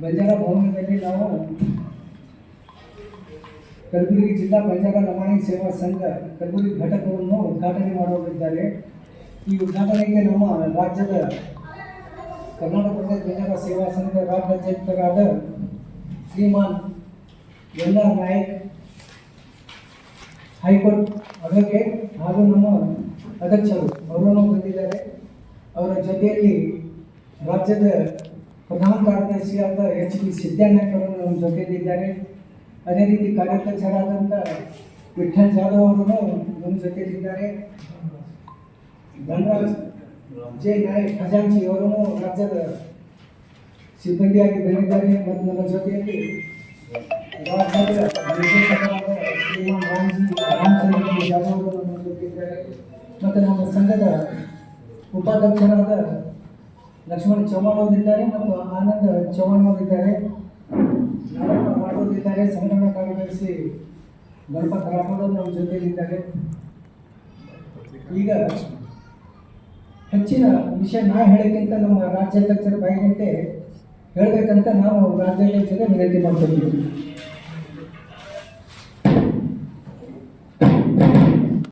ಬಂಜಾರ ಭವನದಲ್ಲಿ ನಾವು ಕಲಬುರಗಿ ಜಿಲ್ಲಾ ಬಂಜಾರ ಲಂಬಾಣಿ ಸೇವಾ ಸಂಘ ಕಲಬುರಗಿ ಘಟಕವನ್ನು ಉದ್ಘಾಟನೆ ಮಾಡುತ್ತಿದ್ದಾರೆ. ಈ ಉದ್ಘಾಟನೆಗೆ ನಮ್ಮ ರಾಜ್ಯದ ಕರ್ನಾಟಕ ಪ್ರದೇಶ ಬಂಜಾರ ಸೇವಾ ಸಂಘದ ರಾಜ್ಯಾಧ್ಯಕ್ಷರಾದ ಶ್ರೀಮಾನ್ ಎನ್.ಆರ್. ನಾಯಕ್, ಹೈಕೋರ್ಟ್ ಅಡ್ವೊಕೇಟ್ ಹಾಗೂ ನಮ್ಮ ಅಧ್ಯಕ್ಷರು ಅವರನ್ನು ಬಂದಿದ್ದಾರೆ. ಅವರ ಜೊತೆಯಲ್ಲಿ ರಾಜ್ಯದ ಪ್ರಧಾನ ಕಾರ್ಯದರ್ಶಿಯಾದ H.B. ಸಿದ್ಧಾನಾಯಕ್ ಅವರು ನಮ್ಮ ಜೊತೆಯಲ್ಲಿದ್ದಾರೆ. ಅದೇ ರೀತಿ ಕಾರ್ಯಾಧ್ಯಕ್ಷರಾದಂಥ ವಿಠ್ಠಲ್ ಜಾಧವ್ ಅವರು ನಮ್ಮ ಜೊತೆಯಲ್ಲಿದ್ದಾರೆ. ಧನರಾಜ್ ಜೆ ನಾಯಕ್ ಖಜಾಂಚಿ ಅವರು ರಾಜ್ಯದ ಸಿಬ್ಬಂದಿಯಾಗಿ ಬಂದಿದ್ದಾರೆ. ಮತ್ತು ನಮ್ಮ ಜೊತೆಯಲ್ಲಿ ರಾಜ್ಯದ ನಿರ್ದೇಶಕರಾದ ಶ್ರೀಮಾನ್ ರಾಮಚಂದ್ರ ಜಾಧವ್ ಅವರು ನಮ್ಮ ಜೊತೆಯಿದ್ದಾರೆ. ಮತ್ತು ನಮ್ಮ ಸಂಘದ ಉಪಾಧ್ಯಕ್ಷರಾದ ಲಕ್ಷ್ಮಣ್ ಚೌಹಾಣ್ ಅವರಿದ್ದಾರೆ ಮತ್ತು ಆನಂದ್ ಚೌಹಾಣ್ ಅವರಿದ್ದಾರೆ. ನಾರಾಯಣ ಮಾಡೋದಿದ್ದಾರೆ. ಸಂಘಟನಾ ಕಾರ್ಯದರ್ಶಿ ಗಣಪತ್ ರಾಠೋಡ್ ನಮ್ಮ ಜೊತೆಯಲ್ಲಿದ್ದಾರೆ. ಈಗ ಹೆಚ್ಚಿನ ವಿಷಯ ನಾ ಹೇಳೋಕ್ಕಿಂತ ನಮ್ಮ ರಾಜ್ಯಾಧ್ಯಕ್ಷರ ಬಾಯಿಗಂತೆ ಹೇಳಬೇಕಂತ ನಾವು ರಾಜ್ಯಾಧ್ಯಕ್ಷರಿಗೆ ವಿನಂತಿ ಮಾಡ್ಕೊಳ್ತೀವಿ.